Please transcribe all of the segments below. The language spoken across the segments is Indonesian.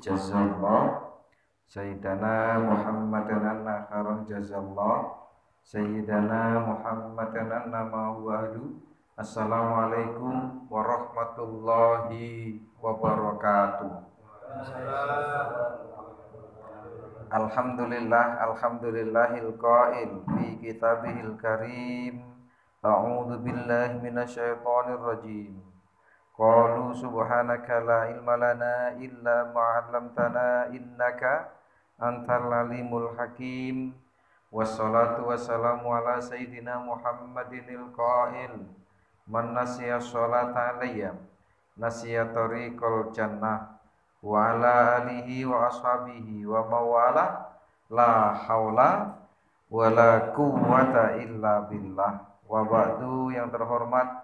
jazallah Sayyidana Muhammadan anna khairul jazallah Sayyidana Muhammadan anna ma'wahu. Assalamualaikum warahmatullahi wabarakatuh. Alhamdulillahil qail fi kitabihil karim. A'udzu billahi minasyaitonir rajim. Qalu subhanaka la ilma lana illa ma 'allamtana innaka antal alimul hakim. Wassalatu wassalamu ala sayyidina Muhammadinil qail man nasiya sholata alayya nasiya tariqal jannah wa ala alihi wa ashabihi wa mawala la haula wa la quwwata illa billah. Wa ba'du. Yang terhormat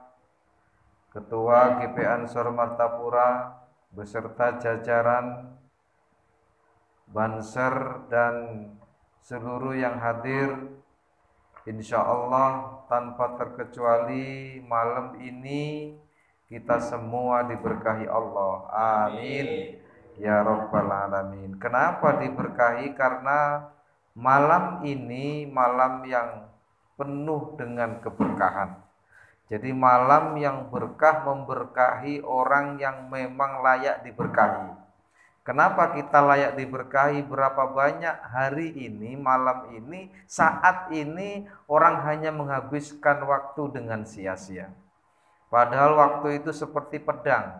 Ketua GP Ansor Martapura beserta jajaran Banser dan seluruh yang hadir, insya Allah tanpa terkecuali malam ini kita semua diberkahi Allah. Amin ya rabbal alamin. Kenapa diberkahi? Karena malam ini malam yang penuh dengan keberkahan. Jadi malam yang berkah memberkahi orang yang memang layak diberkahi. Kenapa kita layak diberkahi? Berapa banyak hari ini, malam ini, saat ini orang hanya menghabiskan waktu dengan sia-sia. Padahal waktu itu seperti pedang.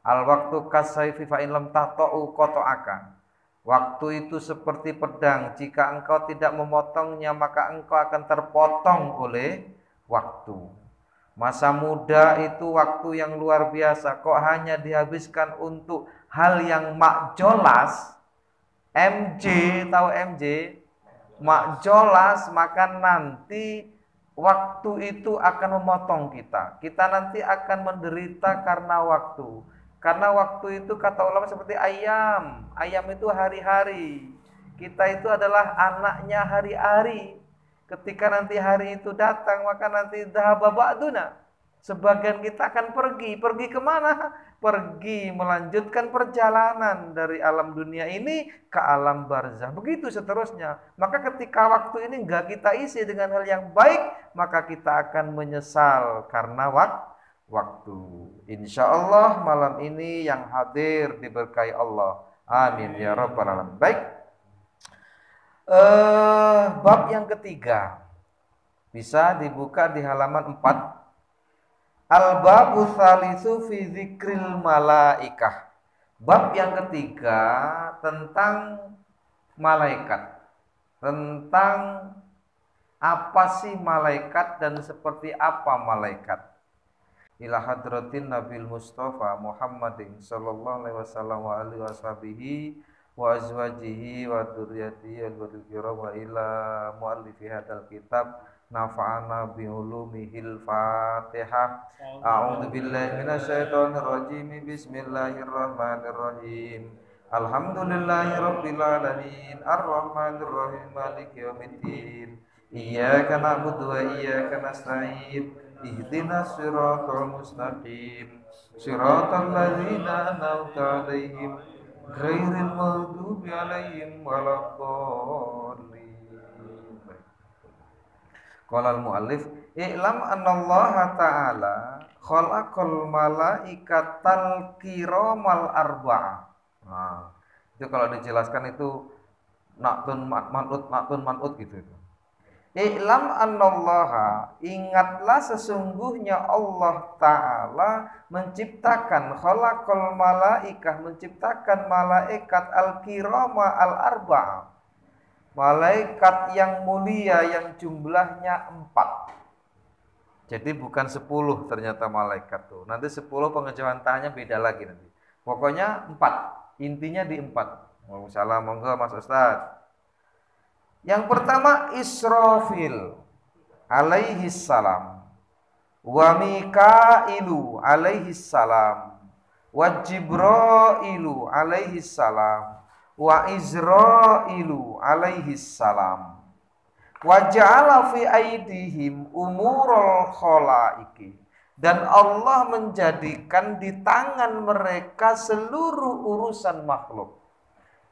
Al waktu kasayfi fa in lam taqta'u qata'aka. Waktu itu seperti pedang. Jika engkau tidak memotongnya, maka engkau akan terpotong oleh waktu. Masa muda itu waktu yang luar biasa. Kok hanya dihabiskan untuk hal yang makjolas, MJ, tahu MJ? Makjolas, maka nanti waktu itu akan memotong kita. Kita nanti akan menderita karena waktu. Karena waktu itu kata ulama seperti ayam. Ayam itu hari-hari. Kita itu adalah anaknya hari-hari. Ketika nanti hari itu datang, maka nanti dhahaba ba'duna. Sebagian kita akan pergi. Pergi kemana? Pergi melanjutkan perjalanan dari alam dunia ini ke alam barzah. Begitu seterusnya. Maka ketika waktu ini enggak kita isi dengan hal yang baik, maka kita akan menyesal karena waktu. Insya Allah malam ini yang hadir diberkahi Allah. Amin ya rabbal alamin. Baik. Bab yang ketiga bisa dibuka di halaman 4. Al-babu tsalitsu fi dzikril malaikah. Bab yang ketiga tentang malaikat. Tentang apa sih malaikat dan seperti apa malaikat. Ila hadratin Nabil Mustafa Muhammadin sallallahu alaihi wasallam wa alihi washabihi wa azwajihi wa dzurriyyatihi al-kiram wa ila muallifi hadzal kitab nafa'ana bi ulumihil Fatihah. A'udzu billahi minasyaitonir rajim. Bismillahirrahmanirrahim. Alhamdulillahirabbil alamin arrahmanir rahim maliki yaumiddin. Iyyaka na'budu wa iyyaka nasta'in. Ihdinas siratal mustaqim. Siratal ladzina an'amta 'alaihim ghairil maghdubi 'alaihim waladdallin. Qala al-muallif i'lam annallaha ta'ala khalaqal malaikatal kiramal arba'ah. Nah, itu kalau dijelaskan itu naktun man'ut gitu itu. I'lam annallaha, ingatlah sesungguhnya Allah Ta'ala menciptakan khalaqal malaikah, menciptakan malaikat al-kirama al-arba'ah. Malaikat yang mulia yang jumlahnya 4. Jadi bukan 10 ternyata malaikat tuh. Nanti 10 pengejawan tanya beda lagi nanti. Pokoknya 4. Intinya di 4. Waalaikumsalam, monggo Mas Ustaz. Yang pertama Israfil alaihi salam, wa Mikailu alaihi salam, wa Jibrailu alaihi salam, wa Izrailu alaihi salam. Wa ja'ala fi aidihim umurul khalaiki. Dan Allah menjadikan di tangan mereka seluruh urusan makhluk.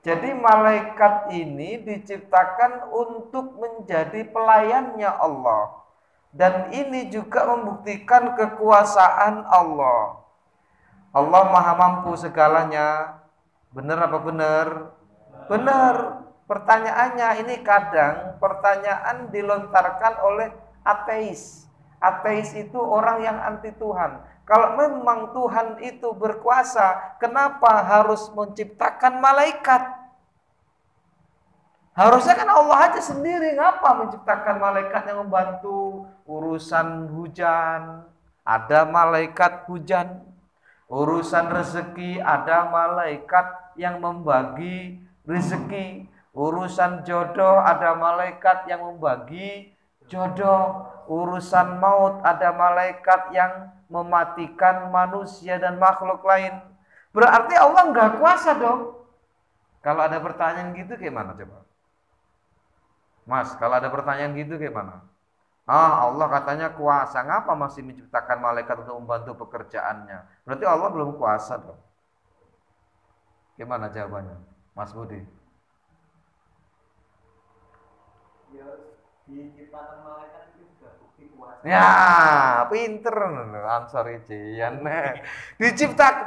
Jadi malaikat ini diciptakan untuk menjadi pelayannya Allah. Dan ini juga membuktikan kekuasaan Allah. Allah maha mampu segalanya. Benar apa benar? Benar. Pertanyaannya ini kadang pertanyaan dilontarkan oleh ateis. Ateis itu orang yang anti Tuhan. Kalau memang Tuhan itu berkuasa, kenapa harus menciptakan malaikat? Harusnya kan Allah aja sendiri, ngapa menciptakan malaikat yang membantu urusan hujan? Ada malaikat hujan. Urusan rezeki, ada malaikat yang membagi rezeki. Urusan jodoh, ada malaikat yang membagi jodoh. Urusan maut, ada malaikat yang mematikan manusia dan makhluk lain. Berarti Allah nggak kuasa dong. Kalau ada pertanyaan gitu gimana coba? Mas, kalau ada pertanyaan gitu gimana? Allah katanya kuasa, ngapa masih menciptakan malaikat untuk membantu pekerjaannya? Berarti Allah belum kuasa dong. Gimana jawabannya, Mas Budi? Ya, diciptakan malaikat itu juga bukti kuasa. Ya, pinter ansor Jian.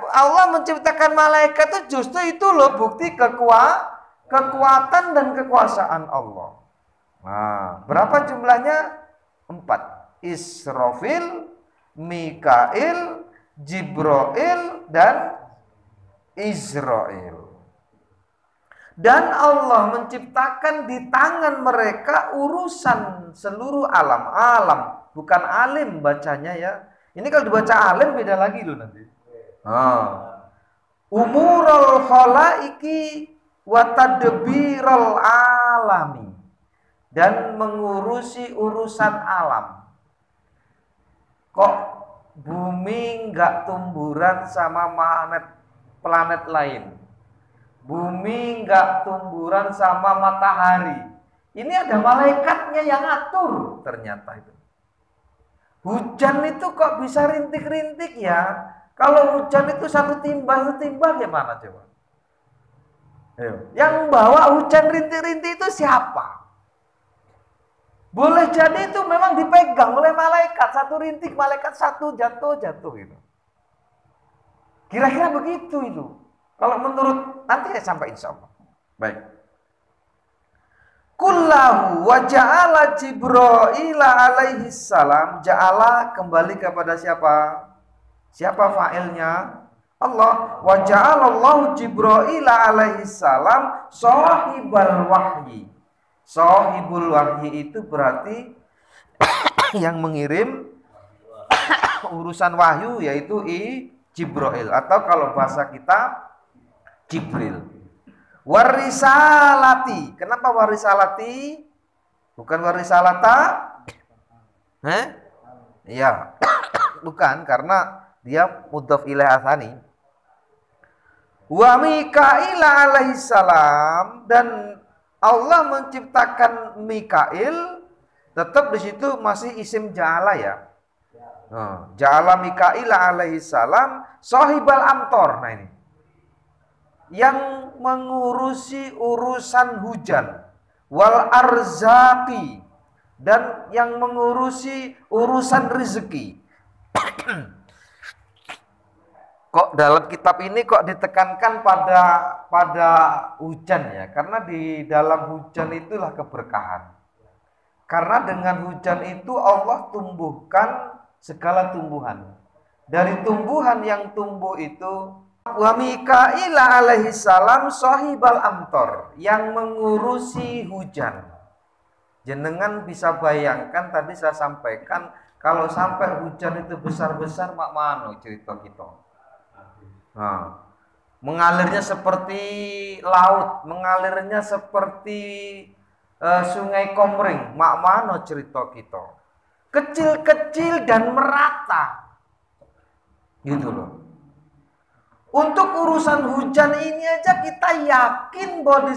Allah menciptakan malaikat itu justru itu loh bukti kekuatan dan kekuasaan Allah. Nah, berapa jumlahnya? 4. Israfil, Mikail, Jibril, dan Israel. Dan Allah menciptakan di tangan mereka urusan seluruh alam. Bukan alim bacanya ya. Ini kalau dibaca alim beda lagi loh nanti. Umurul khalaiki wa tadbirul alami. Dan mengurusi urusan alam. Kok bumi nggak tumburan sama planet lain? Bumi nggak tumburan sama matahari. Ini ada malaikatnya yang atur ternyata itu. Hujan itu kok bisa rintik-rintik ya? Kalau hujan itu satu timbal gimana coba? Ayo. Yang bawa hujan rintik-rintik itu siapa? Boleh jadi itu memang dipegang oleh malaikat. Satu rintik, malaikat satu jatuh gitu. Kira-kira begitu itu. Kalau menurut, nanti saya sampai insya Allah. Baik. Kullahu wa ja'ala Jibrila alaihi salam. Ja'ala kembali kepada siapa? Siapa fa'ilnya? Allah. Wa ja'alallahu Jibrila alaihi salam sahibal wahyi. Sahibul wahyi itu berarti yang mengirim urusan wahyu, yaitu Jibril, atau kalau bahasa kita Jibril. Warisalati. Kenapa warisalati? Bukan warisalata? Iya. Bukan, karena dia mudhaf ilaih atsani. Wa Mikail alaihissalam, dan Allah menciptakan Mikail, tetap di situ masih isim ja'ala ya. Ja'ala Mikail alaihissalam sahibal amtor. Nah ini yang mengurusi urusan hujan, wal arzaki, dan yang mengurusi urusan rezeki. Kok dalam kitab ini kok ditekankan pada hujan ya? Karena di dalam hujan itulah keberkahan. Karena dengan hujan itu Allah tumbuhkan segala tumbuhan. Dari tumbuhan yang tumbuh itu, wa Mikail alaihi salam sahibal amtor, yang mengurusi hujan. Jenengan bisa bayangkan, tadi saya sampaikan, kalau sampai hujan itu besar-besar, mak mano cerita kita. Nah, mengalirnya seperti laut, mengalirnya seperti sungai Komering, mak mano cerita kita. Kecil-kecil dan merata, gitu loh. Untuk urusan hujan ini aja kita yakin bahwa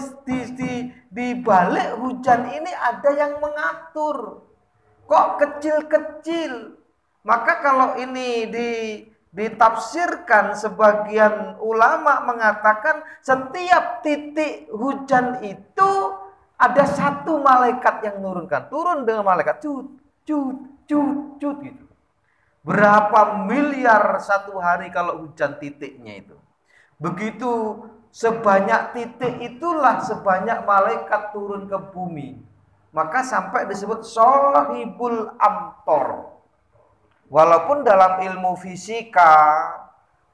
di balik hujan ini ada yang mengatur. Kok kecil-kecil? Maka kalau ini Ditafsirkan sebagian ulama mengatakan setiap titik hujan itu ada satu malaikat yang menurunkan. Turun dengan malaikat cut, cut, cut, cut gitu. Berapa miliar satu hari kalau hujan titiknya itu. Begitu sebanyak titik itulah sebanyak malaikat turun ke bumi. Maka sampai disebut Sohibul Amtor. Walaupun dalam ilmu fisika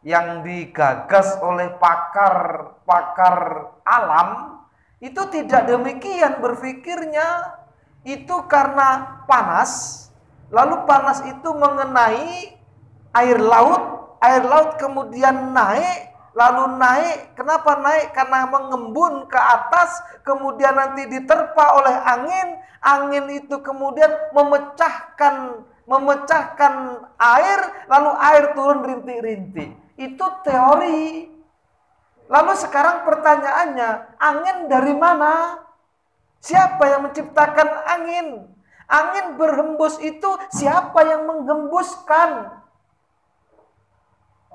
yang digagas oleh pakar alam itu tidak demikian berpikirnya. Itu karena panas, lalu panas itu mengenai air laut kemudian naik, lalu naik. Kenapa naik? Karena mengembun ke atas, kemudian nanti diterpa oleh angin itu kemudian memecahkan air, lalu air turun rintik-rintik. Itu teori. Lalu sekarang pertanyaannya, angin dari mana? Siapa yang menciptakan angin? Angin berhembus itu siapa yang menghembuskan?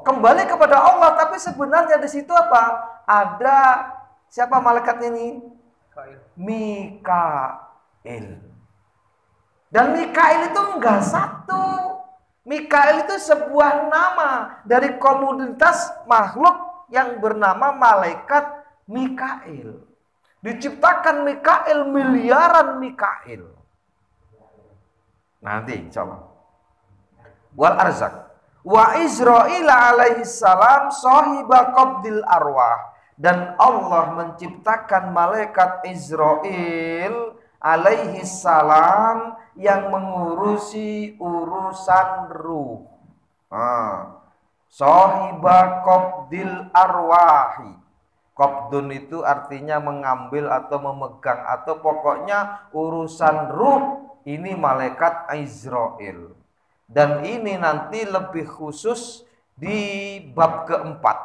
Kembali kepada Allah, tapi sebenarnya di situ apa? Ada siapa malaikat ini? Mikail. Dan Mikail itu enggak satu. Mikail itu sebuah nama dari komunitas makhluk yang bernama malaikat Mikail. Diciptakan Mikail, miliaran Mikail. Nanti coba. Wal arzak. Wa Israil alaihi salam sahiba qabdil arwah. Dan Allah menciptakan malaikat Israil alaihi salam yang mengurusi urusan ruh. Sahiba qabdil arwahi. Qabdun itu artinya mengambil atau memegang atau pokoknya urusan ruh ini malaikat Israil. Dan ini nanti lebih khusus di bab keempat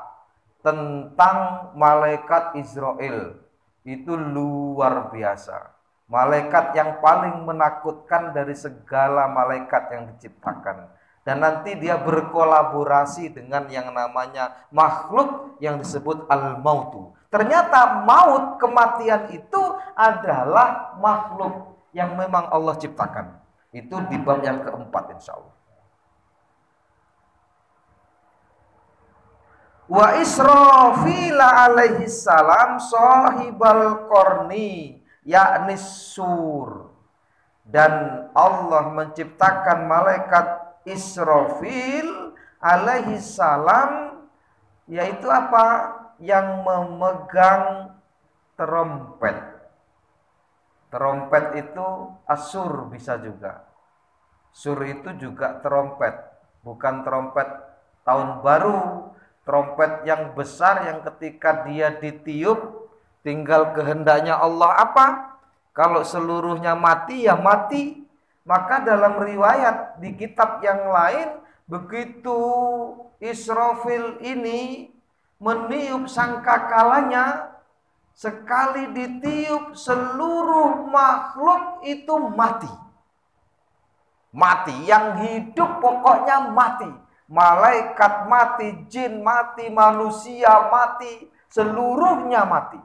tentang malaikat Israil. Itu luar biasa. Malaikat yang paling menakutkan dari segala malaikat yang diciptakan. Dan nanti dia berkolaborasi dengan yang namanya makhluk yang disebut al-mautu. Ternyata maut, kematian itu adalah makhluk yang memang Allah ciptakan. Itu di bab yang keempat insya Allah. Wa Israfil alaihi salam sahibal qarni yakni sur. Dan Allah menciptakan malaikat Israfil alaihi salam, yaitu apa? Yang memegang trompet. Trompet itu asur bisa juga. Sur itu juga trompet, bukan trompet tahun baru. Trompet yang besar yang ketika dia ditiup tinggal kehendaknya Allah apa? Kalau seluruhnya mati ya mati. Maka dalam riwayat di kitab yang lain, begitu Israfil ini meniup sangkakalanya, sekali ditiup seluruh makhluk itu mati. Mati, yang hidup pokoknya mati. Malaikat mati, jin mati, manusia mati, seluruhnya mati.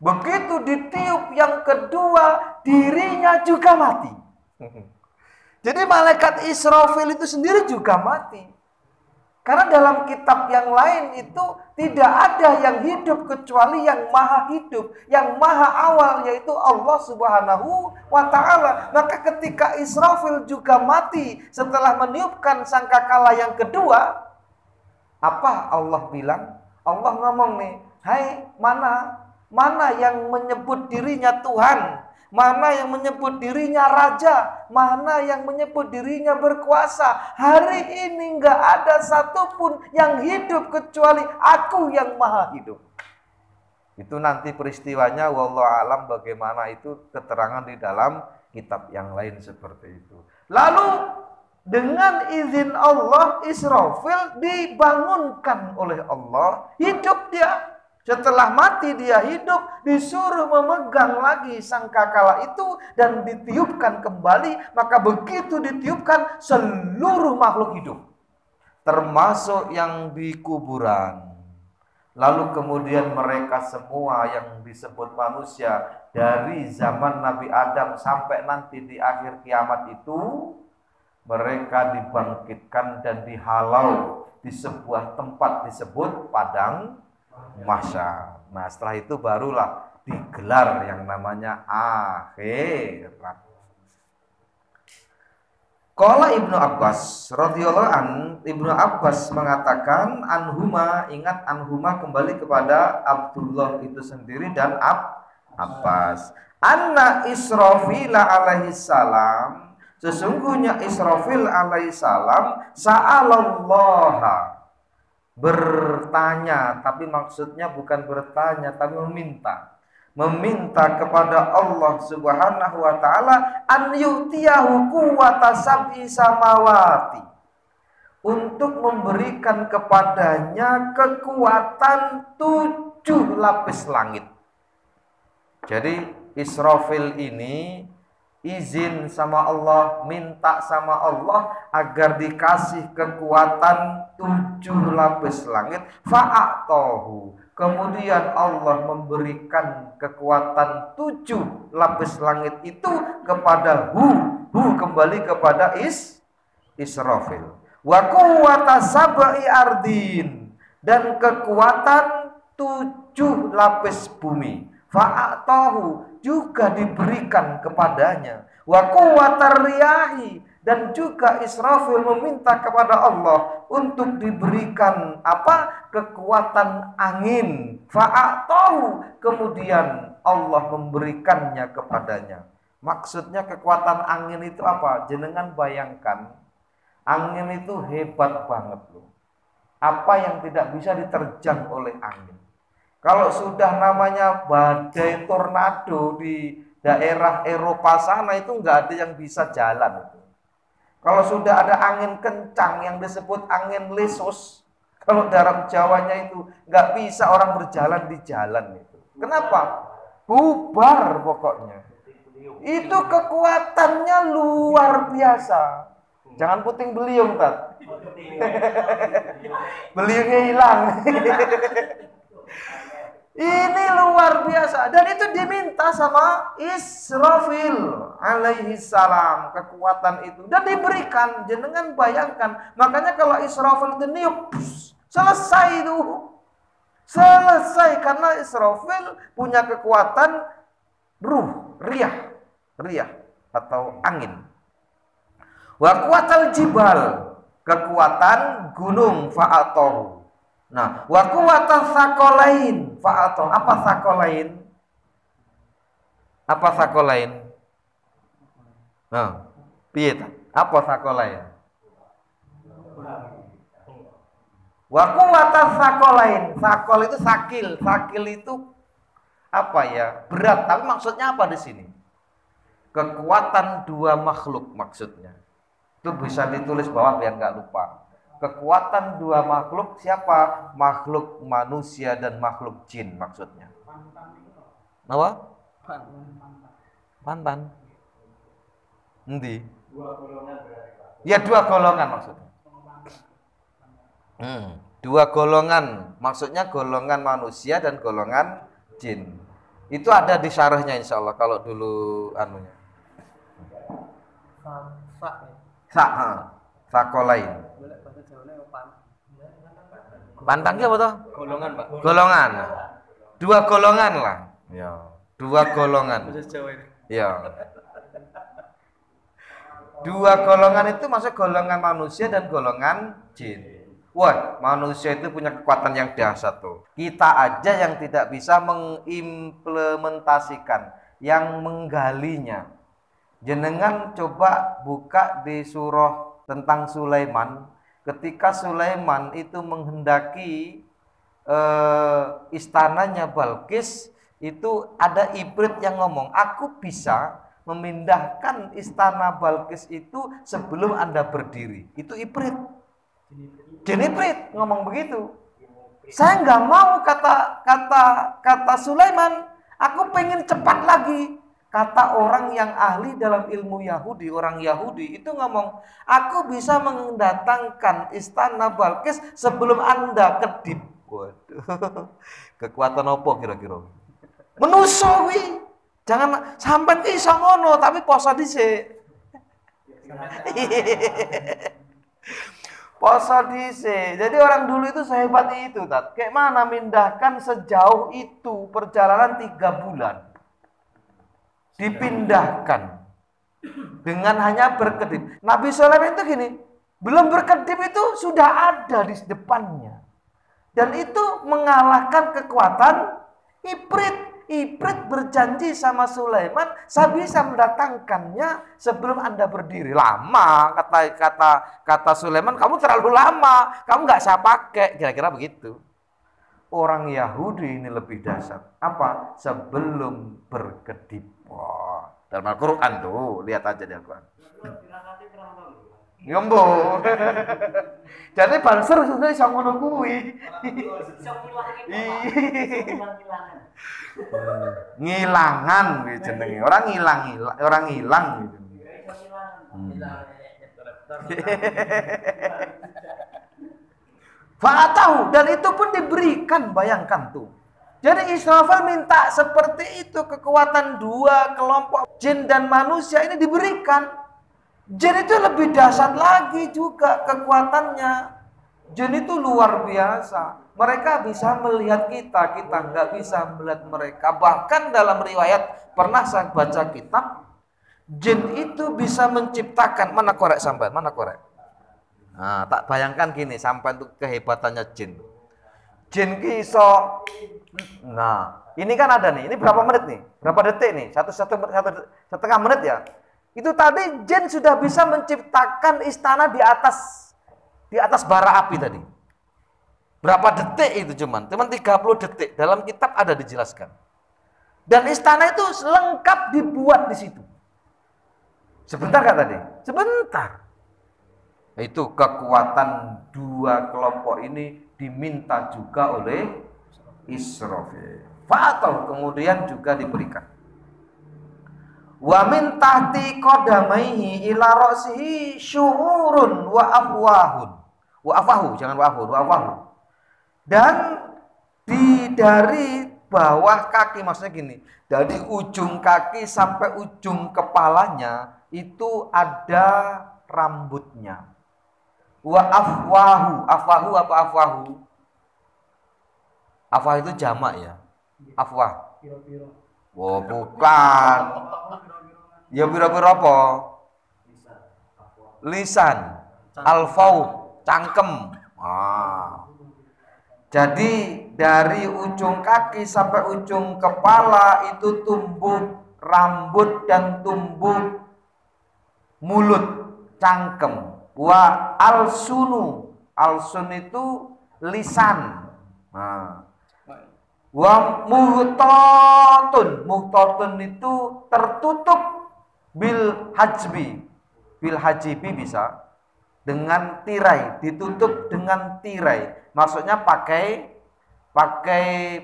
Begitu ditiup yang kedua, dirinya juga mati. Jadi malaikat Israfil itu sendiri juga mati. Karena dalam kitab yang lain itu tidak ada yang hidup kecuali yang maha hidup, yang maha awal, yaitu Allah Subhanahu wa ta'ala. Maka ketika Israfil juga mati setelah meniupkan sangkakala yang kedua, apa Allah bilang? Allah ngomong nih, hai mana yang menyebut dirinya Tuhan, mana yang menyebut dirinya raja, mana yang menyebut dirinya berkuasa. Hari ini nggak ada satupun yang hidup kecuali aku yang maha hidup. Itu nanti peristiwanya wallahu alam bagaimana itu keterangan di dalam kitab yang lain seperti itu. Lalu dengan izin Allah, Israfil dibangunkan oleh Allah, hidup dia. Setelah mati dia hidup, disuruh memegang lagi sangkakala itu dan ditiupkan kembali. Maka begitu ditiupkan, seluruh makhluk hidup. termasuk yang di kuburan. Lalu kemudian mereka semua yang disebut manusia dari zaman Nabi Adam sampai nanti di akhir kiamat itu, mereka dibangkitkan dan dihalau di sebuah tempat disebut padang mahsyar. Nah, setelah itu barulah digelar yang namanya akhirat. Qala Ibnu Abbas radhiyallahu an, Ibnu Abbas mengatakan anhuma, ingat anhuma kembali kepada Abdullah itu sendiri dan Abbas. Anna Israfil alaihi salam, sesungguhnya Israfil alaihi salam sa'alallaha, bertanya, tapi maksudnya bukan bertanya tapi meminta kepada Allah Subhanahu wa taala an yu'tiyahu quwwata sab'i samawati, untuk memberikan kepadanya kekuatan 7 lapis langit. Jadi Israfil ini izin sama Allah, minta sama Allah agar dikasih kekuatan 7 lapis langit. Fa'atahu, kemudian Allah memberikan kekuatan 7 lapis langit itu kepada kembali kepada Israfil. Wa quwwata sab'i ardin, dan kekuatan 7 lapis bumi. Fa'atahu, juga diberikan kepadanya. Wa quwwatar riyahi, dan juga Israfil meminta kepada Allah untuk diberikan apa? Kekuatan angin. Fa'atahu, kemudian Allah memberikannya kepadanya. Maksudnya kekuatan angin itu apa? Jenengan bayangkan, angin itu hebat banget loh. Apa yang tidak bisa diterjang oleh angin. Kalau sudah namanya badai tornado di daerah Eropa sana itu nggak ada yang bisa jalan. Kalau sudah ada angin kencang yang disebut angin lesos, kalau dalam Jawanya itu nggak bisa orang berjalan di jalan itu. Kenapa? Bubar pokoknya. Itu kekuatannya luar biasa. Jangan puting beliung, Tat. Beliungnya hilang. Ini luar biasa, dan itu diminta sama Israfil alaihi salam, kekuatan itu, dan diberikan. Jenengan bayangkan, makanya kalau Israfil itu niup, selesai itu. Selesai, karena Israfil punya kekuatan riyah atau angin. Wa quwwatal jibal, kekuatan gunung, fa'atahu. Nah, wa quwwatas saqalain fa'atahu. Apa saqalain? Apa saqalain? Nah, piye ta? Apa saqalain? Wa quwwatas saqalain. Saqal itu sakil. Sakil itu apa ya? Berat. Tapi maksudnya apa di sini? Kekuatan 2 makhluk maksudnya. Itu bisa ditulis bawah biar nggak lupa. Kekuatan 2 makhluk, siapa? Makhluk manusia dan makhluk jin maksudnya. Apa? Pantan. Endi? 2 golongan berarti, Pak. Ya 2 golongan maksudnya. 2 golongan, maksudnya golongan manusia dan golongan jin. Itu ada di syarahnya insya Allah kalau dulu anunya. Sakolain. Pantang apa toh? Golongan, Pak. Golongan. 2 golongan lah. Ya, 2 golongan. Ya. 2 golongan itu maksud golongan manusia dan golongan jin. Wah, manusia itu punya kekuatan yang dahsyat tuh. Kita aja yang tidak bisa mengimplementasikan, yang menggalinya. Jenengan coba buka di surah tentang Sulaiman. Ketika Sulaiman itu menghendaki istananya Balkis, itu ada ibrit yang ngomong, aku bisa memindahkan istana Balkis itu sebelum Anda berdiri. Itu ibrit. Jenibrit ngomong begitu. Saya nggak mau kata Sulaiman, aku pengen cepat lagi. Kata orang yang ahli dalam ilmu Yahudi, orang Yahudi itu ngomong, aku bisa mendatangkan istana Balkis sebelum Anda kedip. Waduh, kekuatan apa kira-kira? Menusawi. Jangan sampai iso ngono, tapi poso dhisik. Poso dhisik. Jadi orang dulu itu sehebat itu, Tat. Kayak mana mindahkan sejauh itu perjalanan 3 bulan. Dipindahkan dengan hanya berkedip. Nabi Sulaiman itu gini, belum berkedip itu sudah ada di depannya. Dan itu mengalahkan kekuatan Ifrit. Ifrit berjanji sama Sulaiman, saya bisa mendatangkannya sebelum Anda berdiri. Lama, kata Sulaiman, kamu terlalu lama, kamu nggak saya pakai. Kira-kira begitu. Orang Yahudi ini lebih dasar. Apa? Sebelum berkedip. Wah, dalam Al-Quran tuh, lihat aja di Al-Quran. Nyombo. Jadi banser sudah bisa ngono kuwi. Ngilangan gitu jenenge. Orang hilang gitu. Fa'atahu, dan itu pun diberikan, bayangkan tuh. Jadi Israfil minta seperti itu, kekuatan 2 kelompok jin dan manusia ini diberikan. Jin itu lebih dahsyat lagi juga kekuatannya. Jin itu luar biasa. Mereka bisa melihat kita nggak bisa melihat mereka. Bahkan dalam riwayat, pernah saya baca kitab, jin itu bisa menciptakan, mana korek sampai, mana korek. Nah, tak bayangkan gini, sampai untuk kehebatannya jin. Jin iso. Nah, ini kan ada nih. Ini berapa menit nih? Berapa detik nih? Setengah menit ya. Itu tadi jin sudah bisa menciptakan istana di atas bara api tadi. Berapa detik itu cuman 30 detik. Dalam kitab ada dijelaskan. Dan istana itu lengkap dibuat di situ. Sebentar kan tadi? Sebentar. Itu kekuatan 2 kelompok ini diminta juga oleh Israfil. Fa'atau, kemudian juga diberikan. Wa min tahti qadamaihi ila ra'sihi syu'urun wa afwahun. Wa afahu, jangan wa afahu. Dan dari bawah kaki, maksudnya gini, dari ujung kaki sampai ujung kepalanya itu ada rambutnya. Wa afwahu, afahu apa afwahu? Afwah itu jamak ya. Afwah. Oh, bukan. Ya pira-pira apa? Lisan. Alfau, cangkem. Jadi dari ujung kaki sampai ujung kepala itu tumbuh rambut dan tumbuh mulut, cangkem. Wa alsunu, alsun itu lisan. Wa muhtatun itu tertutup bil hajibi bisa dengan tirai, ditutup dengan tirai. Maksudnya pakai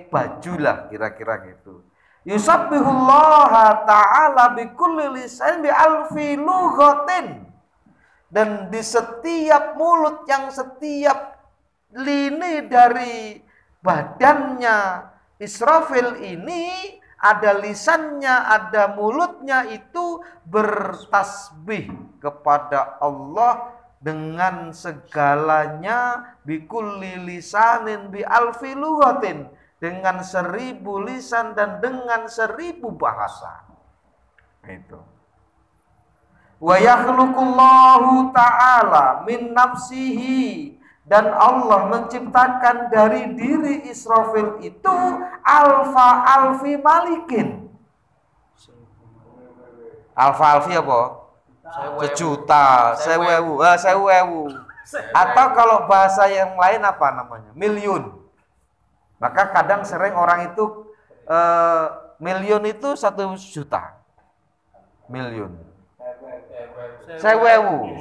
baju lah, kira-kira gitu. Yusabbihullaha ta'ala bi kulli lisan bi alfi lughatin. Dan di setiap mulut, yang setiap lini dari badannya Israfil ini, ada lisannya, ada mulutnya, itu bertasbih kepada Allah dengan segalanya, bikulli lisanin bi alfi lughatin, dengan 1000 lisan dan dengan 1000 bahasa. Itu. Wa yakhluqullahu ta'ala min nafsihi, dan Allah menciptakan dari diri Israfil itu alfi malikin. Alfi apa? Sejuta, sewewu. Atau kalau bahasa yang lain apa namanya? Miliun. Maka kadang sering orang itu miliun itu 1 juta. Miliun. Sewewu.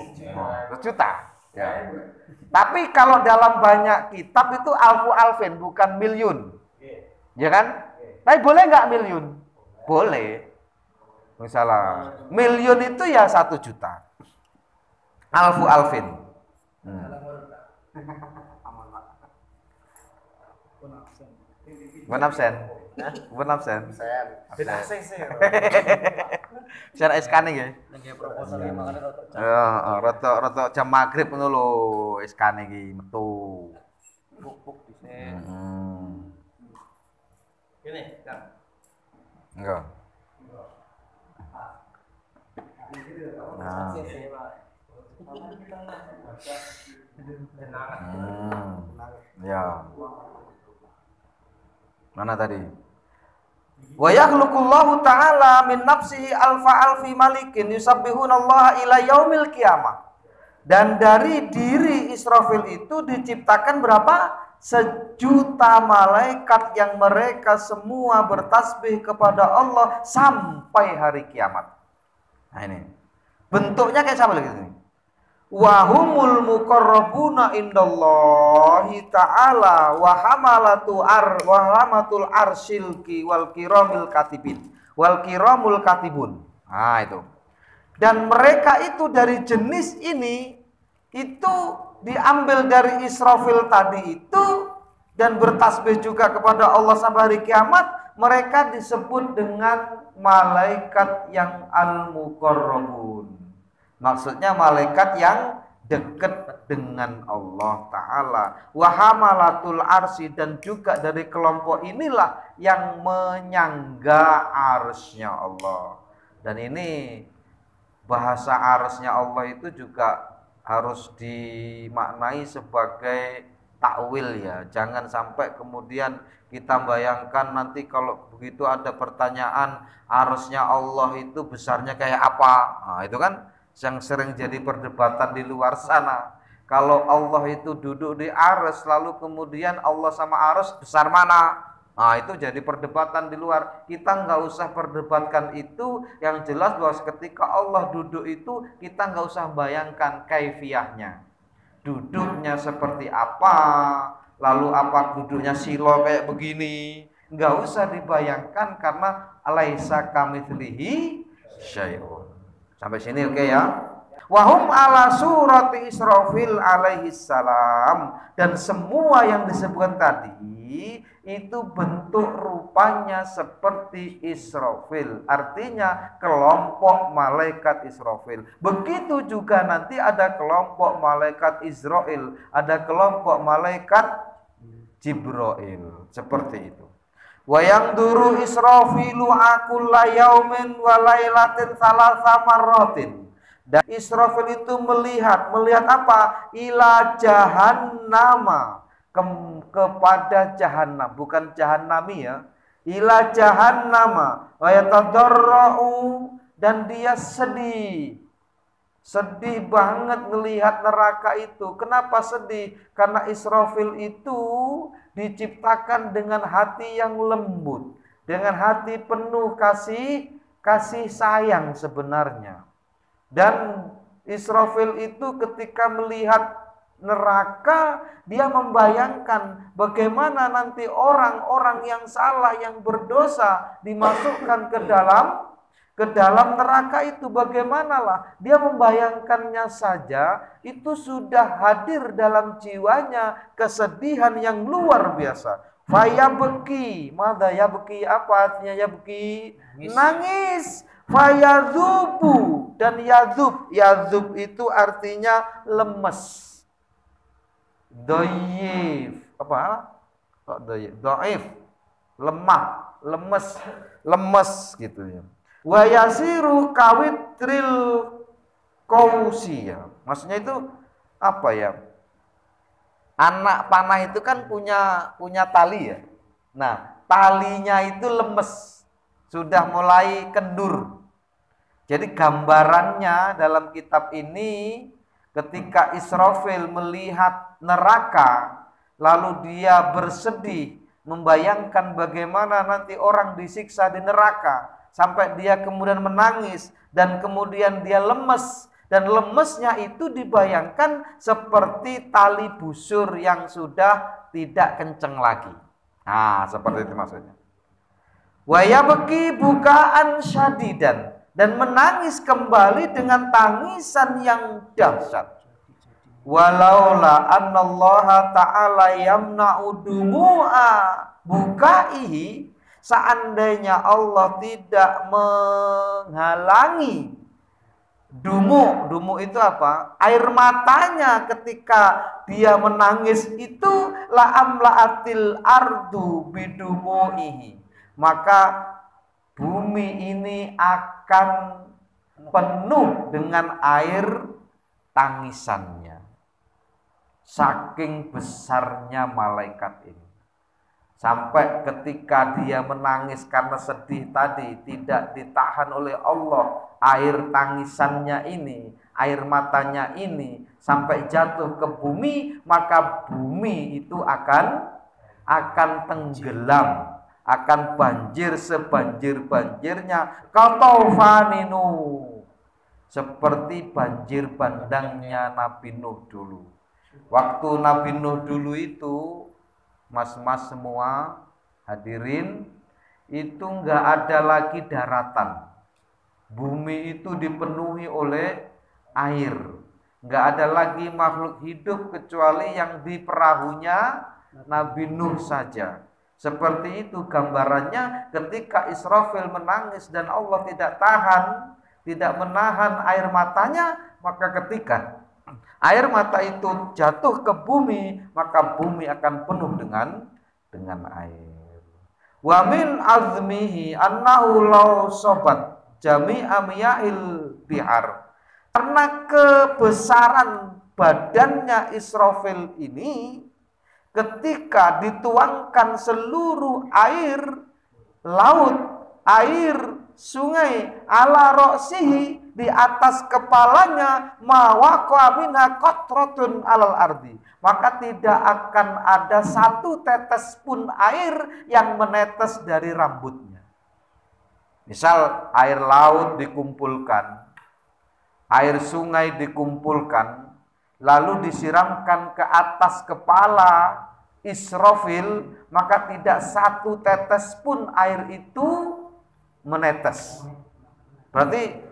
Sejuta. Ya. Tapi kalau dalam banyak kitab itu alfin, bukan miliun. Ya kan? Tapi boleh nggak miliun? Boleh. Misalnya miliun itu ya 1 juta. Alfu alfin. Bukan absen. Bukan absen. Beda sih. Secara SK nih ya. Nggih proposal iki makane rotok jam. Rata jam maghrib ngono lho SK iki metu. Buk dhisik. Ini, Kang. Enggak. Nah. Ya. Mana tadi? Wa yakhluqullahu ta'ala min nafsihi alfa alfi malikin yusabbihunallaha ila yaumil qiyamah. Dan dari diri Israfil itu diciptakan berapa? 1.000.000 malaikat yang mereka semua bertasbih kepada Allah sampai hari kiamat. Nah ini. Bentuknya kayak sama lagi ini. Wa humul muqarrabuna indallahi ta'ala wa hamalatul arsyilki wal kiramil katibin wal kiramul katibun. Nah itu. Dan mereka itu dari jenis ini itu diambil dari Israfil tadi itu dan bertasbih juga kepada Allah sampai hari kiamat. Mereka disebut dengan malaikat yang al-muqarrabun. Maksudnya malaikat yang dekat dengan Allah Ta'ala. Wahamalatul arsy, dan juga dari kelompok inilah yang menyangga arsy-nya Allah. Dan ini bahasa arsy-nya Allah itu juga harus dimaknai sebagai takwil ya. Jangan sampai kemudian kita bayangkan nanti kalau begitu ada pertanyaan arsy-nya Allah itu besarnya kayak apa. Nah, itu kan yang sering jadi perdebatan di luar sana. Kalau Allah itu duduk di arsy, lalu kemudian Allah sama arsy besar mana? Nah itu jadi perdebatan di luar. Kita nggak usah perdebatkan itu. Yang jelas bahwa ketika Allah duduk itu kita nggak usah bayangkan kaifiyahnya. Duduknya seperti apa? Lalu apa duduknya silo kayak begini? Nggak usah dibayangkan karena alaisa kamitslihi syai'un. Sampai sini oke ya. Wahum ala surati Israfil alaihi salam, dan semua yang disebutkan tadi itu bentuk rupanya seperti Israfil, artinya kelompok malaikat Israfil. Begitu juga nanti ada kelompok malaikat Israel, ada kelompok malaikat Jibril, seperti itu. Wa yangduru Israfilu akulla yaumin wa lailatin salasa marratin. Dan Israfil itu melihat apa? Ila jahannama, kepada jahannam, bukan jahannami ya. Ila jahannama wa yatadarra'u, dan dia sedih banget melihat neraka itu. Kenapa sedih? Karena Israfil itu diciptakan dengan hati yang lembut, dengan hati penuh kasih sayang sebenarnya. Dan Israfil itu ketika melihat neraka, dia membayangkan bagaimana nanti orang-orang yang salah, yang berdosa dimasukkan ke dalam neraka itu. Bagaimanakah dia membayangkannya saja, itu sudah hadir dalam jiwanya kesedihan yang luar biasa. Fayabki, mada yabki, apa artinya yabki? Nangis. Fayadzubu, dan yadzub itu artinya lemes. Doyif, apa? Doif, lemah, lemes gitu ya. Wa yasiru kawitril kausia. Maksudnya itu apa ya? Anak panah itu kan punya tali ya. Nah, talinya itu lemes, sudah mulai kendur. Jadi gambarannya dalam kitab ini, ketika Israfil melihat neraka, lalu dia bersedih, membayangkan bagaimana nanti orang disiksa di neraka, sampai dia kemudian menangis, dan kemudian dia lemes, dan lemesnya itu dibayangkan seperti tali busur yang sudah tidak kenceng lagi. Nah, seperti itu maksudnya. Wa yabki bukaan syadidan, dan menangis kembali dengan tangisan yang dahsyat. Walaula annallaha ta'ala yamna'u dumu'a bukaihi, seandainya Allah tidak menghalangi dumu itu apa? Air matanya ketika dia menangis itu, la'amla'atil ardu bidumu'ihi, maka bumi ini akan penuh dengan air tangisannya. Saking besarnya malaikat ini, sampai ketika dia menangis karena sedih tadi, tidak ditahan oleh Allah air tangisannya ini, air matanya ini, sampai jatuh ke bumi, maka bumi itu akan tenggelam, akan banjir sebanjir-banjirnya, kataufaninu, seperti banjir bandangnya Nabi Nuh dulu. Waktu Nabi Nuh dulu itu, mas-mas semua hadirin, itu enggak ada lagi daratan. Bumi itu dipenuhi oleh air. Enggak ada lagi makhluk hidup kecuali yang di perahunya Nabi Nuh saja. Seperti itu gambarannya ketika Israfil menangis dan Allah tidak menahan air matanya, maka ketika air mata itu jatuh ke bumi, maka bumi akan penuh dengan air. Wa min azmihi annahu law sobat jami'a miya'il bihar. Karena kebesaran badannya Israfil ini, ketika dituangkan seluruh air laut, air sungai ala roksihi, di atas kepalanya, mawaqa minha qatratun alal ardi, maka tidak akan ada satu tetes pun air yang menetes dari rambutnya. Misal air laut dikumpulkan, air sungai dikumpulkan, lalu disiramkan ke atas kepala Israfil, maka tidak satu tetes pun air itu menetes. Berarti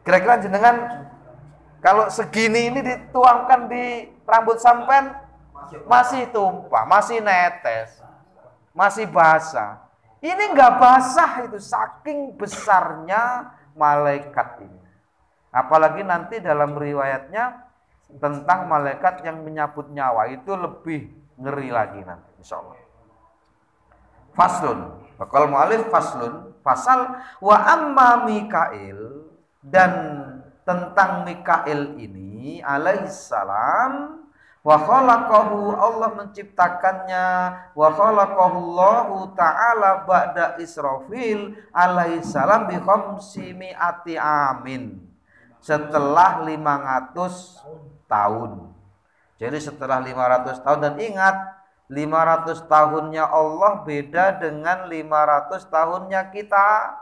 kira-kira jenengan kalau segini ini dituangkan di rambut sampean masih tumpah, masih netes, masih basah. Ini enggak basah, itu saking besarnya malaikat ini. Apalagi nanti dalam riwayatnya tentang malaikat yang menyabut nyawa, itu lebih ngeri lagi nanti insyaallah. Faslun, bakal mu'alif faslun, pasal wa amma Mikail, dan tentang Mikail ini alaihissalam, wa khalaqahu, Allah menciptakannya, wa khalaqahu Allahu ta'ala ba'da Israfil alaihissalam bi khamsimi'ati amin, setelah 500 tahun. Jadi setelah 500 tahun, dan ingat 500 tahunnya Allah beda dengan 500 tahunnya kita.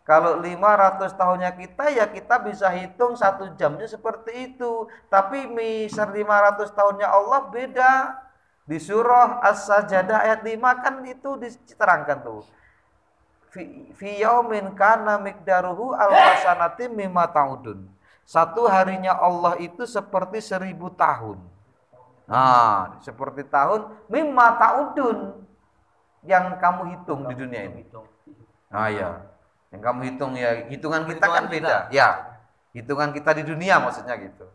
Kalau 500 tahunnya kita, ya kita bisa hitung 1 jamnya seperti itu. Tapi misal 500 tahunnya Allah beda. Di surah As-Sajdah ayat 5 kan itu diterangkan tuh. Fi yaumin kana miqdaruhu alfasanatim mimma ta'udun. Satu harinya Allah itu seperti 1000 tahun. Nah, seperti tahun mimma ta'udun, yang kamu hitung di dunia ini. Nah ya, yang kamu hitung, ya hitungan kita kan beda. Ya, hitungan kita di dunia maksudnya gitu.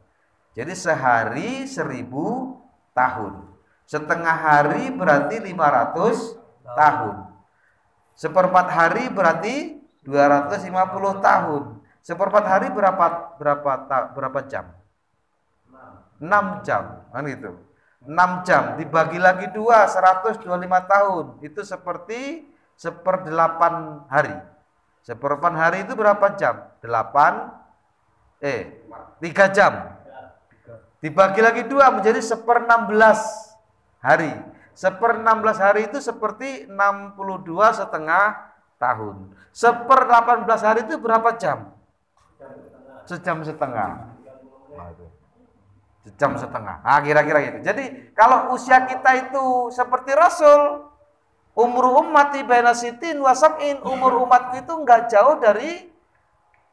Jadi sehari 1000 tahun. Setengah hari berarti 500 tahun. Seperempat hari berarti 250 tahun. Seperempat hari berapa jam? 6 jam, kan gitu. 6 jam dibagi lagi 2, 125 tahun. Itu seperti 1/8 hari. 1/8 hari itu berapa jam? 3 jam. Dibagi lagi 2 menjadi 1/16 hari. 1/16 hari itu seperti 62,5 tahun. 1/18 hari itu berapa jam? 1,5 jam. Sejam setengah. Nah, kira-kira gitu. Jadi kalau usia kita itu seperti Rasul, umur ummati baina sitin wa sab'in, umur umatku itu enggak jauh dari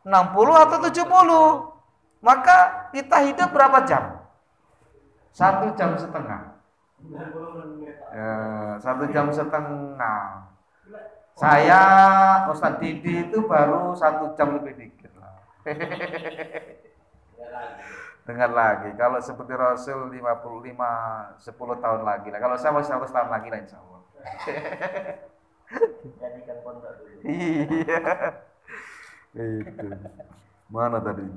60 atau 70. Maka kita hidup berapa jam? 1,5 jam. 1,5 jam. Saya Ustadz Didi itu baru 1 jam lebih dikit lah. Dengar lagi. Kalau seperti Rasul 10 tahun lagi. Nah, kalau saya masih 100 tahun lagi lah insya Allah. Jadikan pondok dulu. Iya. Itu. Mana tadi?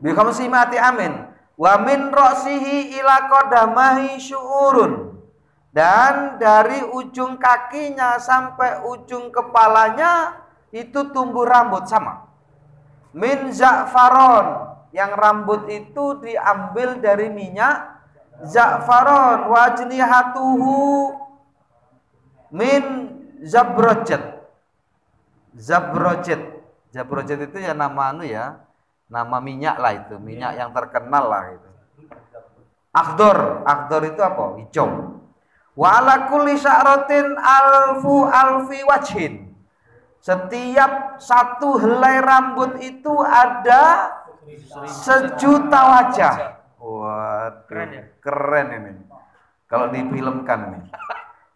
Bi khamsimati amin. Wa min ra'sihi ila qadamahi syu'urun. Dan dari ujung kakinya sampai ujung kepalanya itu tumbuh rambut sama. Min za'faron, yang rambut itu diambil dari minyak za'faron. Wajnihatuhu min zabrojat. Zabrojat itu ya nama nama minyak lah itu, minyak yang terkenal lah itu. Akhdor itu apa? Hijau. Wa ala kulli sya'ratin alfi wajhin. Setiap satu helai rambut itu ada 1.000.000 wajah. Waduh, keren ini. Kalau difilmkan ini.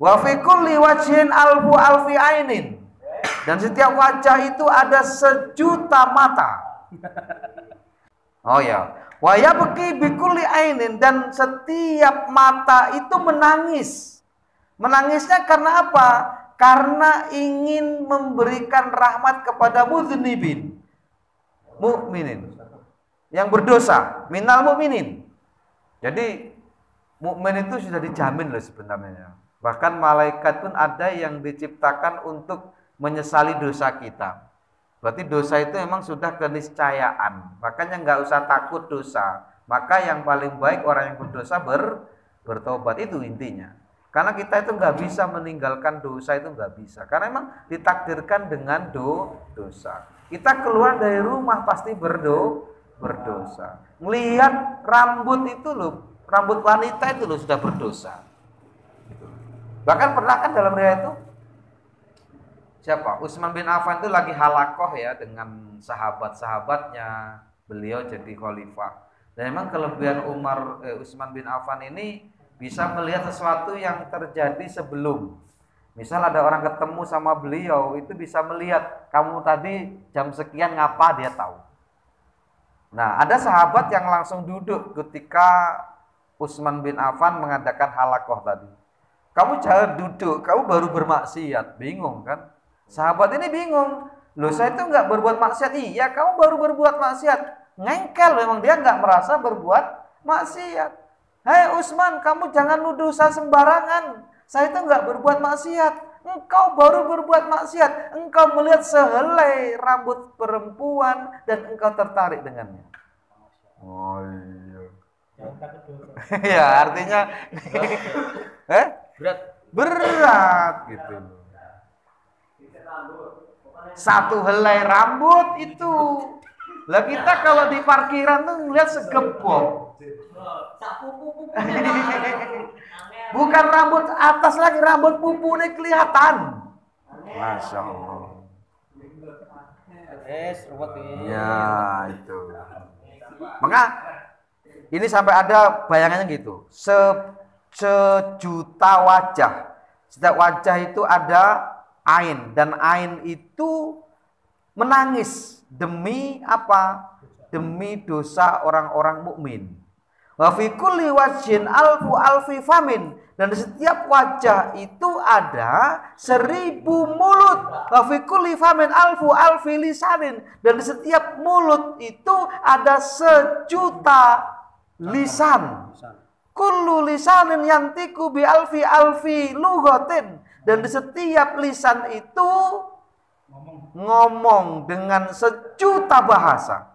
Wa fi kulli wajhin alfi ainin. Dan setiap wajah itu ada 1.000.000 mata. Oh ya. Wa yabki bi kulli ainin, dan setiap mata itu menangis. Menangisnya karena apa? Karena ingin memberikan rahmat kepada mudznibin, mukminin, yang berdosa, minal mukminin. Jadi mukmin itu sudah dijamin loh sebenarnya. Bahkan malaikat pun ada yang diciptakan untuk menyesali dosa kita. Berarti dosa itu memang sudah keniscayaan. Makanya nggak usah takut dosa. Maka yang paling baik orang yang berdosa bertobat, itu intinya. Karena kita itu nggak bisa meninggalkan dosa, itu nggak bisa. Karena memang ditakdirkan dengan dosa. Kita keluar dari rumah pasti berdosa. Melihat rambut itu loh, rambut wanita itu loh sudah berdosa. Bahkan pernah kan dalam riwayat itu, siapa? Utsman bin Affan itu lagi halakoh ya dengan sahabat-sahabatnya. Beliau jadi khalifah. Dan memang kelebihan Utsman bin Affan ini bisa melihat sesuatu yang terjadi sebelum. Misal ada orang ketemu sama beliau, itu bisa melihat kamu tadi jam sekian ngapa, dia tahu. Nah, ada sahabat yang langsung duduk ketika Utsman bin Affan mengadakan halakoh tadi. Kamu jangan duduk, kamu baru bermaksiat. Bingung kan? Sahabat ini bingung. Loh, saya itu nggak berbuat maksiat. Iya, kamu baru berbuat maksiat. Ngengkel, memang dia nggak merasa berbuat maksiat. Hei Utsman, kamu jangan nuduh saya sembarangan. Saya itu nggak berbuat maksiat. Engkau baru berbuat maksiat. Engkau melihat sehelai rambut perempuan dan engkau tertarik dengannya. Oh iya. Ya artinya berat gitu. Satu helai rambut itu. Lah kita kalau di parkiran tuh ngeliat segepok. Bukan rambut atas lagi, rambut pupunya kelihatan. Masya Allah. Ya itu. Maka ini sampai ada bayangannya gitu. Sejuta wajah. Setiap wajah itu ada ain, dan ain itu menangis demi apa? Demi dosa orang-orang mukmin. Wa fi kulli wajhin alfi famin, dan di setiap wajah itu ada 1.000 mulut. Wa fi kulli famin alfi lisanin, dan di setiap mulut itu ada 1.000.000 lisan. Kullu lisanin yantiku bi alfi lughatin, dan di setiap lisan itu ngomong dengan 1.000.000 bahasa.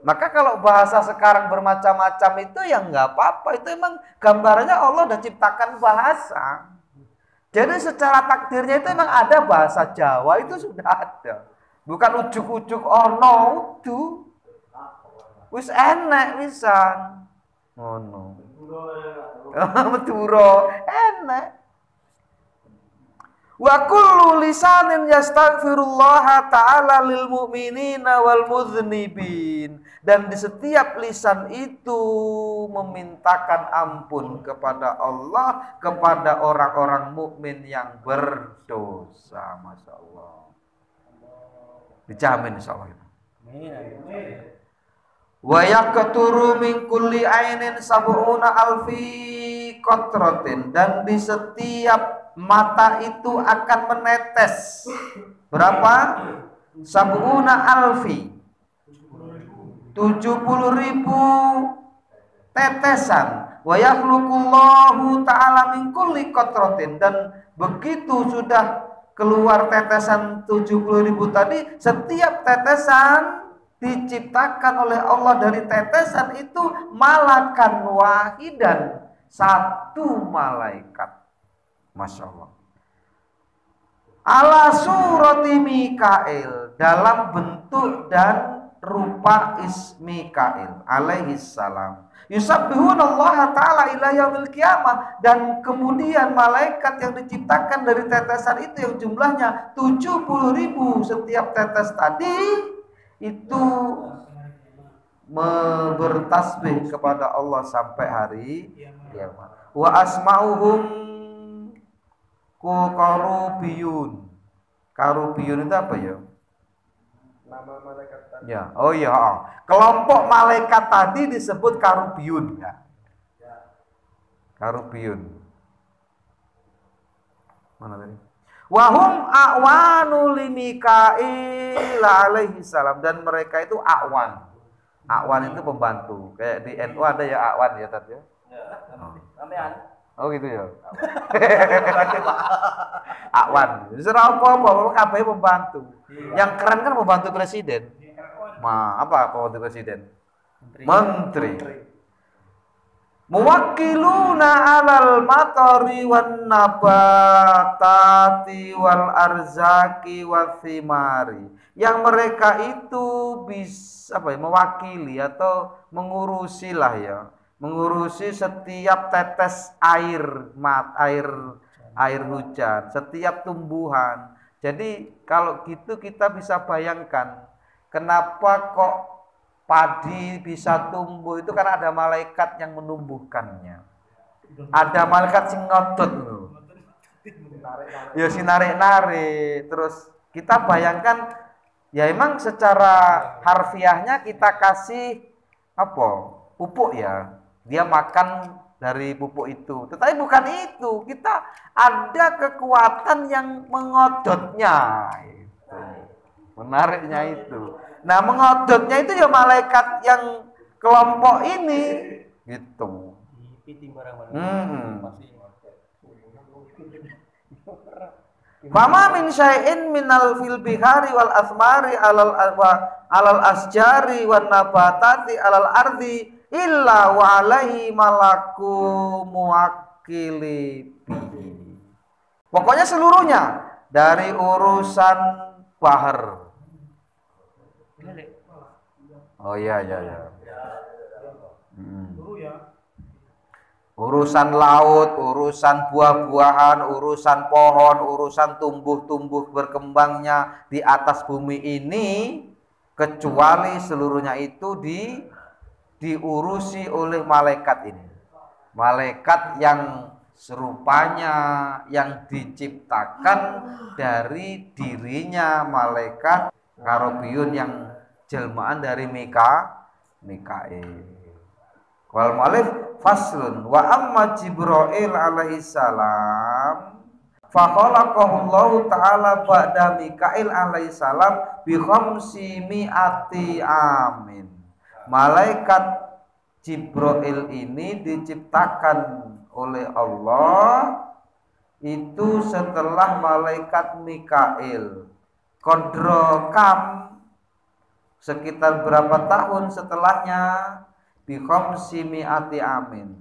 Maka kalau bahasa sekarang bermacam-macam itu ya nggak apa-apa. Itu emang gambarannya Allah udah ciptakan bahasa. Jadi secara takdirnya itu emang ada bahasa Jawa, itu sudah ada. Bukan ujuk-ujuk ono itu. Wis enek wisan. Ngono. Madura enek. Wa kullu lisanin yastaghfirullah ta'ala lil mu'minina wal mudznibin. Dan di setiap lisan itu memintakan ampun kepada Allah, kepada orang-orang mukmin yang berdosa. Masya Allah. Dijamin insya Allah. Wa yaqturu min kulli ainin sab'una alfi qatratin. Dan di setiap mata itu akan menetes berapa? Sab'una alfi, 70.000 tetesan. Wa yakhluqullahu ta'ala min kulli qatratin. Dan begitu sudah keluar tetesan 70.000 tadi, setiap tetesan diciptakan oleh Allah dari tetesan itu malakan wahidan, satu malaikat. Masya Allah. Ala surati Mikail, dalam bentuk dan rupa Mikail alaihi salam. Yusabbihunallaha ta'ala ila yaumil qiyamah. Dan kemudian malaikat yang diciptakan dari tetesan itu yang jumlahnya 70.000 setiap tetes tadi itu bertasbih kepada Allah sampai hari kiamat. Wa asma'uhum karubiyun. Karubiyun itu apa ya? Nama malaikat tadi. Ya, oh iya. Kelompok malaikat tadi disebut karubiyun ya. Karubiyun. Mana tadi? Wahum a'wanu li Mikail alaihi salam. Dan mereka itu a'wan. A'wan itu pembantu. Kayak di NU ada ya a'wan ya tadi ya. Sampean. Oh gitu ya. Akwan. Serah apa-apa, kabeh pembantu. Yang keren kan pembantu presiden. Apa pembantu presiden? Menteri. Muwakkiluna 'alal matari wan nabatati wal arzaki wathimari. Yang mereka itu bisa mewakili atau mengurusi lah ya. Mengurusi setiap tetes air hujan, setiap tumbuhan. Jadi kalau gitu kita bisa bayangkan kenapa kok padi bisa tumbuh itu karena ada malaikat yang menumbuhkannya. Ada malaikat sing ngodot lho. Ya si narik-narik. Terus kita bayangkan ya emang secara harfiahnya kita kasih apa? Pupuk ya. Dia makan dari pupuk itu. Tetapi bukan itu. Kita ada kekuatan yang mengodotnya. Itu. Menariknya itu. Nah, mengodotnya itu ya malaikat yang kelompok ini. Gitu. Fama min syai'in minal fil bihari wal asmari alal asjari wan nabatati alal ardi illa wa alaihi malaku muwakkili bihi. Pokoknya seluruhnya dari urusan bahar. Oh iya. Urusan laut, urusan buah-buahan, urusan pohon, urusan tumbuh-tumbuh berkembangnya di atas bumi ini, kecuali seluruhnya itu diurusi oleh malaikat ini. Malaikat yang serupanya yang diciptakan dari dirinya malaikat karobiyun yang jelmaan dari Mikail. Wal malif faslun wa amma Jibril alaihi salam fa khalaqahu Allah taala ba'da Mikail alaihi salam bi khamsi mi'ati amin. Malaikat Jibril ini diciptakan oleh Allah itu setelah malaikat Mikail. Kodrokam sekitar berapa tahun setelahnya? Bi khamsi mi'ati amin.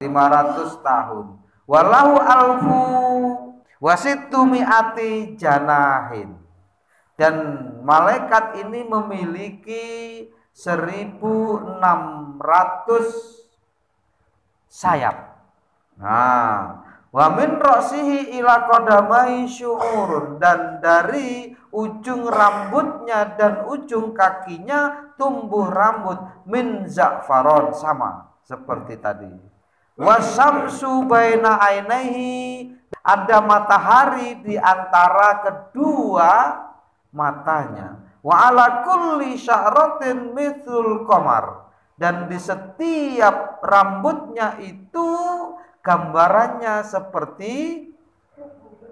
500 tahun. Walahu alfu wasittu mi'ati janahin. Dan malaikat ini memiliki 1.600 sayap. Nah, Wa min ra'sihi ila qadamai syu'urun, dan dari ujung rambutnya dan ujung kakinya tumbuh rambut min za'faron, sama seperti tadi. Wasyamsu baina ainaihi, ada matahari di antara kedua matanya. Wa ala kulli sya'ratin mithlul qamar, dan di setiap rambutnya itu gambarannya seperti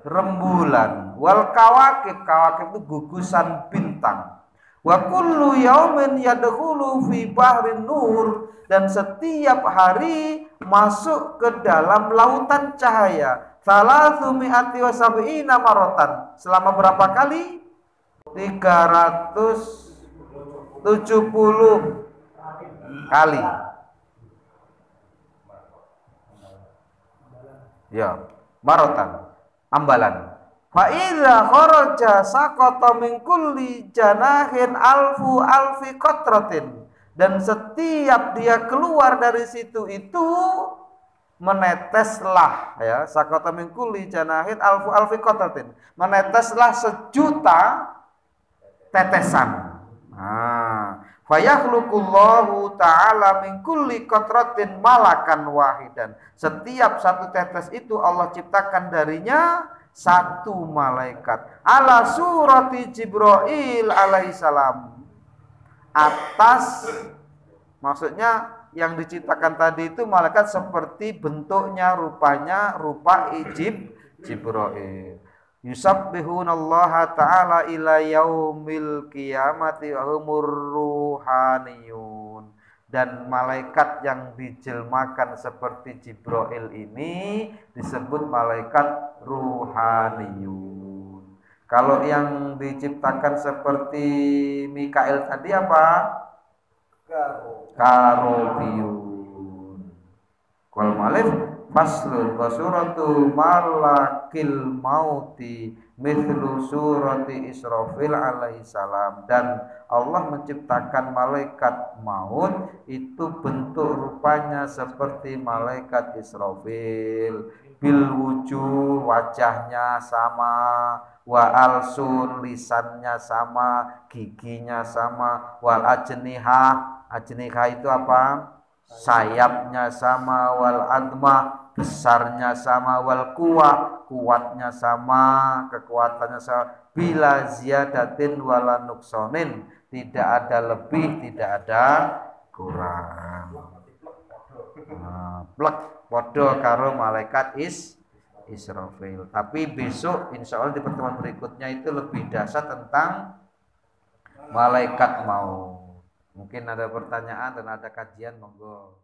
rembulan. Wal kawakib, kawakib itu gugusan bintang. Wa kullu yaumin yadkhulu fi bahrin nur, dan setiap hari masuk ke dalam lautan cahaya. Salatsu mi'ati wa sab'ina maratan, selama berapa kali? 370 kali. Ya, marotan, ambalan. Fa idza kharaja saqata min kulli janahin alfi qatratin, dan setiap dia keluar dari situ itu meneteslah, ya, saqata min kulli janahin alfi qatratin, meneteslah sejuta tetesan. Fa yakhluqullahu ta'ala min kulli qatratin malakan wahidan, setiap satu tetes itu Allah ciptakan darinya satu malaikat. Ala surati Jibril alaihissalam, atas, maksudnya yang diciptakan tadi itu malaikat seperti bentuknya, rupanya rupa Jibril. Yusabbihunallaha ta'ala ila yaumil qiyamati wa humur ruhaniyun, dan malaikat yang dijelmakan seperti Jibril ini disebut malaikat ruhaniyun. Kalau yang diciptakan seperti Mikail tadi apa? Karobiyun. Qul malif faslun wa suratu malakil mauti mithlu surati Israfil alaihi salam, dan Allah menciptakan malaikat maut itu bentuk rupanya seperti malaikat Israfil, bil wujuh, wajahnya sama, wa alsun, lisannya sama, giginya sama, wal ajnihah, ajnihah itu apa? Sayapnya sama, wal admah, besarnya sama, wal kuwah, kuatnya sama, kekuatannya sama, bila ziyadatin wala nuksonin, tidak ada lebih, tidak ada kurang. Plek podo karo malaikat Israfil. Tapi besok insya Allah di pertemuan berikutnya itu lebih dahsyat tentang malaikat maut. Mungkin ada pertanyaan dan ada kajian, monggo.